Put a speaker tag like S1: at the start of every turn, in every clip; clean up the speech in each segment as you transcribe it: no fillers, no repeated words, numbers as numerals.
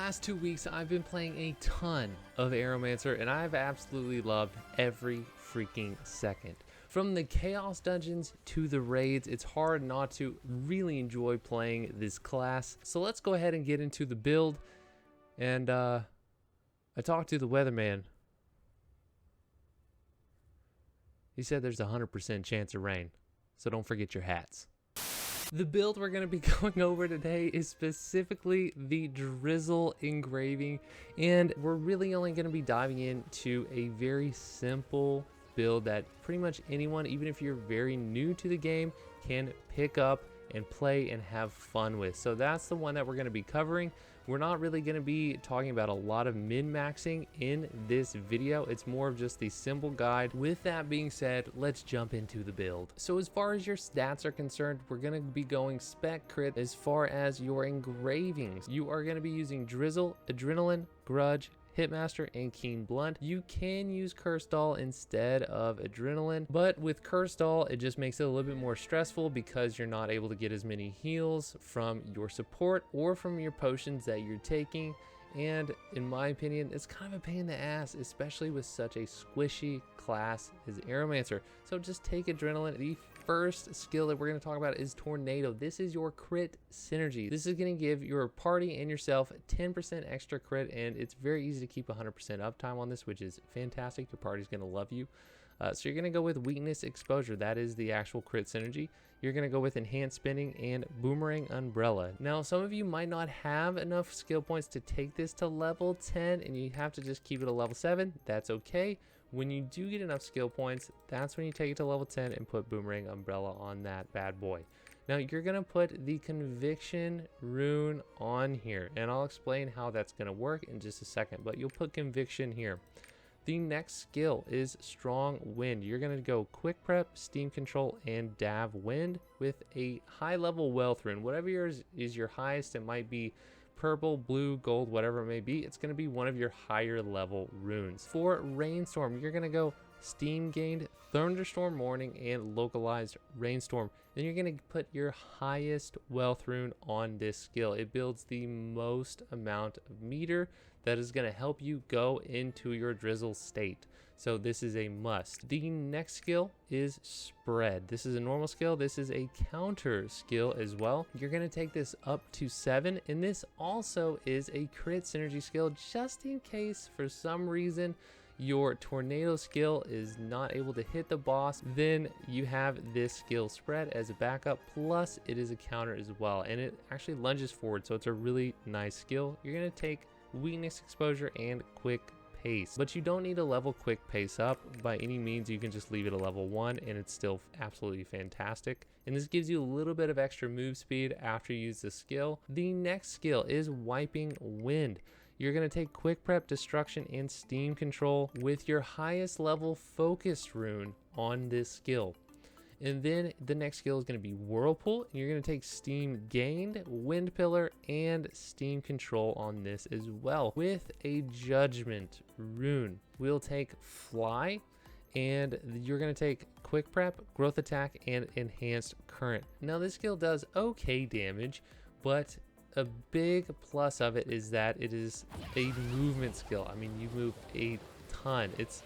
S1: last 2 weeks, I've been playing a ton of Aeromancer, and I've absolutely loved every freaking second. From the Chaos Dungeons to the raids, it's hard not to really enjoy playing this class. So let's go ahead and get into the build. And I talked to the weatherman. He said there's a 100% chance of rain, so don't forget your hats. The build we're going to be going over today is specifically the Drizzle engraving, and we're really only going to be diving into a very simple build that pretty much anyone, even if you're very new to the game, can pick up and play and have fun with. So that's the one that we're going to be covering. We're not really going to be talking about a lot of min-maxing in this video. It's more of just the simple guide. With that being said, let's jump into the build. So as far as your stats are concerned, we're going to be going spec crit. As far as your engravings, you are going to be using Drizzle, Adrenaline, Grudge, Hitmaster, and Keen Blunt. You can use Curse Doll instead of Adrenaline, but with Curse Doll, it just makes it a little bit more stressful because you're not able to get as many heals from your support or from your potions that you're taking. And in my opinion, it's kind of a pain in the ass, especially with such a squishy class as Aeromancer. So just take Adrenaline. The first skill that we're going to talk about is Tornado. This is your crit synergy. This is going to give your party and yourself 10% extra crit, and it's very easy to keep 100% uptime on this, which is fantastic. Your party's going to love you. So you're going to go with Weakness Exposure. That is the actual crit synergy. You're going to go with Enhanced Spinning and Boomerang Umbrella. Now, some of you might not have enough skill points to take this to level 10, and you have to just keep it a level 7. That's okay. When you do get enough skill points, that's when you take it to level 10 and put Boomerang Umbrella on that bad boy. Now, you're going to put the Conviction rune on here, and I'll explain how that's going to work in just a second, but you'll put Conviction here. The next skill is Strong Wind. You're going to go Quick Prep, Steam Control, and Dav Wind with a high level Wealth rune. Whatever yours is your highest, it might be purple, blue, gold, whatever it may be. It's going to be one of your higher level runes. For Rainstorm, you're going to go Steam Gained, Thunderstorm Warning, and Localized Rainstorm. Then you're going to put your highest Wealth rune on this skill. It builds the most amount of meter that is going to help you go into your Drizzle state. So this is a must. The next skill is Spread. This is a normal skill. This is a counter skill as well. You're going to take this up to 7, and this also is a crit synergy skill just in case for some reason your Tornado skill is not able to hit the boss. Then you have this skill Spread as a backup, plus it is a counter as well, and it actually lunges forward, so it's a really nice skill. You're going to take Weakness Exposure and Quick Pace, but you don't need to level Quick Pace up by any means. You can just leave it at level 1 and it's still absolutely fantastic, and this gives you a little bit of extra move speed after you use the skill. The next skill is Wiping Wind. You're going to take Quick Prep, Destruction, and Steam Control with your highest level Focus rune on this skill. And then the next skill is going to be Whirlpool. And you're going to take Steam Gained, Wind Pillar, and Steam Control on this as well. With a Judgment rune, we'll take Fly, and you're going to take Quick Prep, Growth Attack, and Enhanced Current. Now this skill does okay damage, but a big plus of it is that it is a movement skill. I mean, you move a ton. It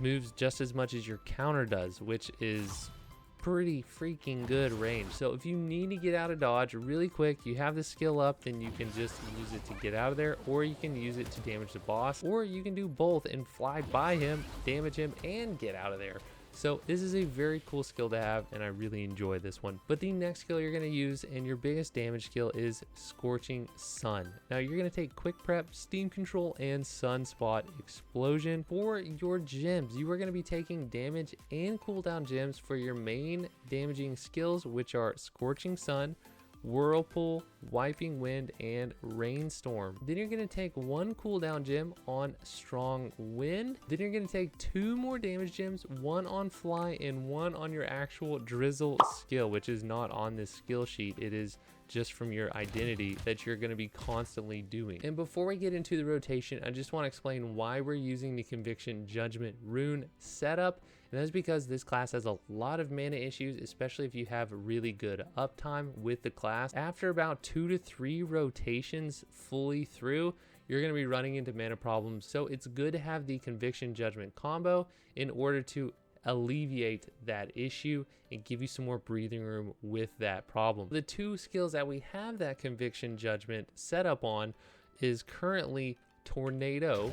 S1: moves just as much as your counter does, which is pretty freaking good range. So if you need to get out of dodge really quick, you have the skill up, then you can just use it to get out of there, or you can use it to damage the boss, or you can do both and fly by him, damage him, and get out of there. So this is a very cool skill to have, and I really enjoy this one. But the next skill you're going to use, and your biggest damage skill, is Scorching Sun. Now you're going to take Quick Prep, Steam Control, and Sunspot Explosion. For your gems, you are going to be taking damage and cooldown gems for your main damaging skills, which are Scorching Sun, Whirlpool, Wiping Wind, and Rainstorm. Then you're going to take 1 cooldown gem on Strong Wind. Then you're going to take 2 more damage gems, 1 on Fly and 1 on your actual Drizzle skill, which is not on this skill sheet. It is just from your identity that you're going to be constantly doing. And before we get into the rotation, I just want to explain why we're using the Conviction Judgment rune setup. And that's because this class has a lot of mana issues, especially if you have really good uptime with the class. After about 2 to 3 rotations fully through, you're going to be running into mana problems. So it's good to have the Conviction Judgment combo in order to alleviate that issue and give you some more breathing room with that problem. The 2 skills that we have that Conviction Judgment set up on is currently Tornado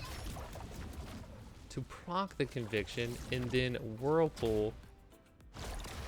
S1: to proc the Conviction, and then Whirlpool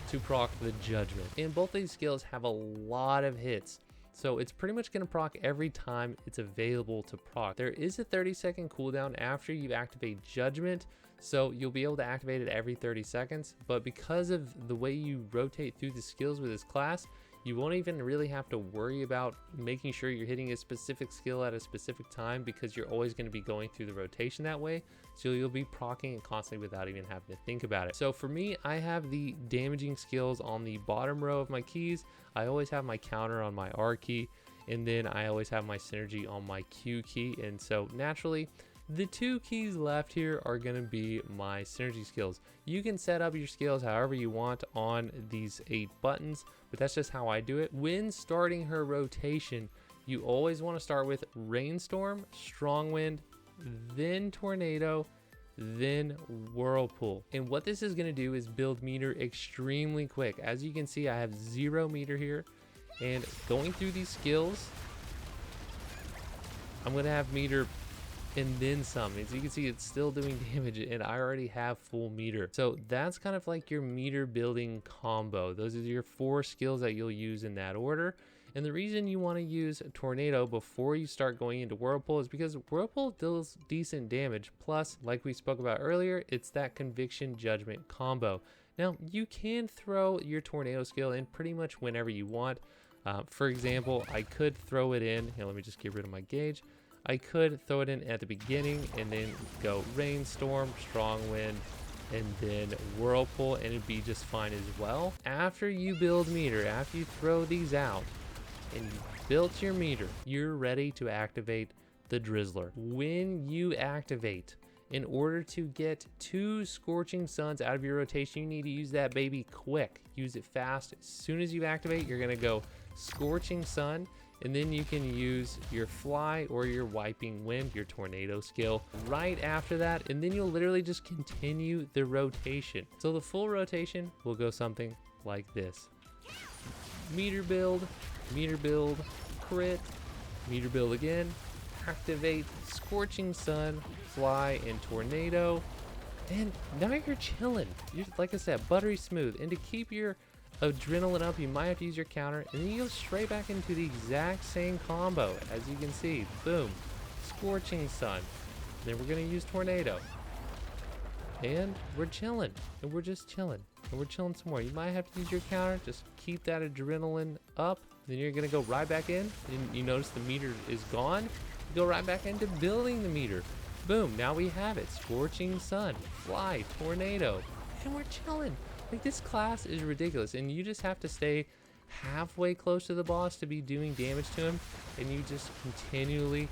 S1: to proc the Judgment. And both these skills have a lot of hits, so it's pretty much going to proc every time it's available to proc. There is a 30-second cooldown after you activate Judgment, so you'll be able to activate it every 30 seconds, but because of the way you rotate through the skills with this class, you won't even really have to worry about making sure you're hitting a specific skill at a specific time, because you're always going to be going through the rotation that way. So you'll be proccing it constantly without even having to think about it. So for me, I have the damaging skills on the bottom row of my keys. I always have my counter on my R key, and then I always have my synergy on my Q key. And so naturally, the 2 keys left here are going to be my synergy skills. You can set up your skills however you want on these 8 buttons, but that's just how I do it. When starting her rotation, you always want to start with Rainstorm, Strong Wind, then Tornado, then Whirlpool. And what this is going to do is build meter extremely quick. As you can see, I have 0 meter here, and going through these skills, I'm going to have meter and then some. As you can see, it's still doing damage, and I already have full meter. So that's kind of like your meter building combo. Those are your 4 skills that you'll use in that order. And the reason you want to use Tornado before you start going into Whirlpool is because Whirlpool deals decent damage. Plus, like we spoke about earlier, it's that Conviction Judgment combo. Now, you can throw your Tornado skill in pretty much whenever you want. For example, I could throw it in. Here, let me just get rid of my gauge. I could throw it in at the beginning and then go Rainstorm, Strong Wind, and then Whirlpool, and it'd be just fine as well. After you build meter, after you throw these out and you built your meter, you're ready to activate the Drizzler. When you activate, in order to get 2 Scorching Suns out of your rotation, you need to use that baby quick. Use it fast. As soon as you activate, you're gonna go Scorching Sun, and then you can use your Fly or your Wiping Wind, your Tornado skill, right after that, and then you'll literally just continue the rotation. So the full rotation will go something like this. Meter build, crit, meter build again, activate, Scorching Sun, Fly, and Tornado, and now you're chilling. You're, like I said, buttery smooth. And to keep your adrenaline up, you might have to use your counter, and then you go straight back into the exact same combo. As you can see, boom, Scorching Sun, then we're gonna use Tornado, and we're chilling, and we're just chilling, and we're chilling some more. You might have to use your counter, just keep that adrenaline up, then you're gonna go right back in, and you notice the meter is gone. You go right back into building the meter. Boom, now we have it. Scorching Sun, Fly, Tornado, and we're chilling. Like, this class is ridiculous, and you just have to stay halfway close to the boss to be doing damage to him, and you just continually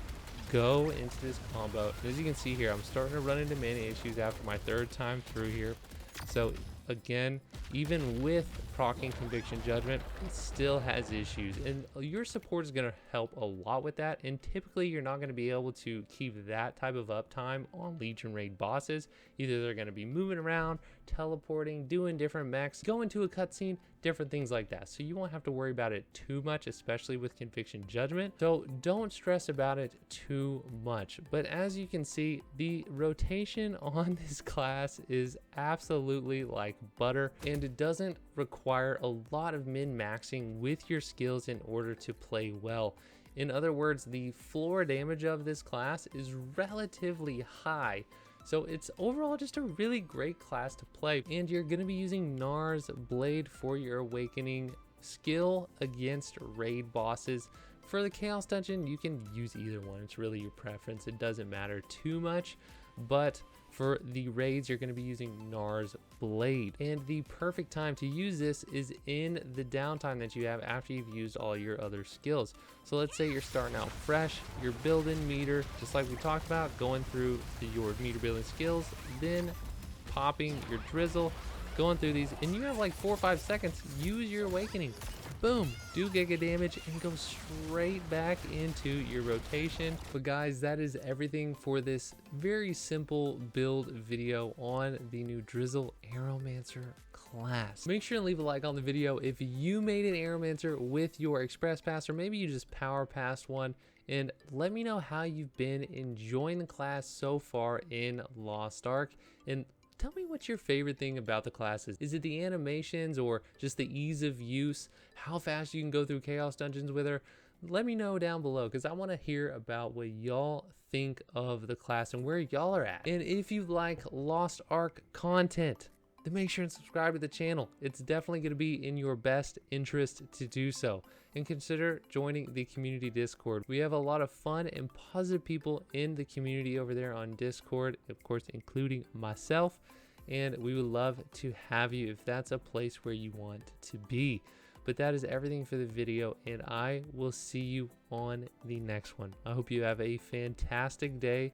S1: go into this combo. And as you can see here, I'm starting to run into mana issues after my 3rd time through here. So again, even with proccing Conviction Judgment, it still has issues, and your support is going to help a lot with that. And typically you're not going to be able to keep that type of uptime on Legion raid bosses. Either they're going to be moving around, teleporting, doing different mechs, going to a cutscene, different things like that. So you won't have to worry about it too much, especially with Conviction Judgment. So don't stress about it too much. But as you can see, the rotation on this class is absolutely like butter, and it doesn't require a lot of min-maxing with your skills in order to play well. In other words, the floor damage of this class is relatively high. So it's overall just a really great class to play, and you're going to be using Nar's Blade for your Awakening skill against raid bosses For the Chaos Dungeon, you can use either one. It's really your preference. It doesn't matter too much, but for the raids, you're going to be using Gnar's Blade. And the perfect time to use this is in the downtime that you have after you've used all your other skills. So let's say you're starting out fresh, you're building meter, just like we talked about, going through your meter building skills, then popping your Drizzle, going through these, and you have like 4 or 5 seconds, use your Awakening. Boom, do giga damage and go straight back into your rotation. But guys, that is everything for this very simple build video on the new Drizzle Aeromancer class. Make sure and leave a like on the video if you made an Aeromancer with your Express Pass, or maybe you just power passed one, and let me know how you've been enjoying the class so far in Lost Ark. And tell me what your favorite thing about the class is. Is it the animations or just the ease of use? How fast you can go through Chaos Dungeons with her? Let me know down below, because I want to hear about what y'all think of the class and where y'all are at. And if you like Lost Ark content, then make sure and subscribe to the channel. It's definitely going to be in your best interest to do so. And consider joining the community Discord. We have a lot of fun and positive people in the community over there on Discord, of course, including myself. And we would love to have you if that's a place where you want to be. But that is everything for the video, and I will see you on the next one. I hope you have a fantastic day,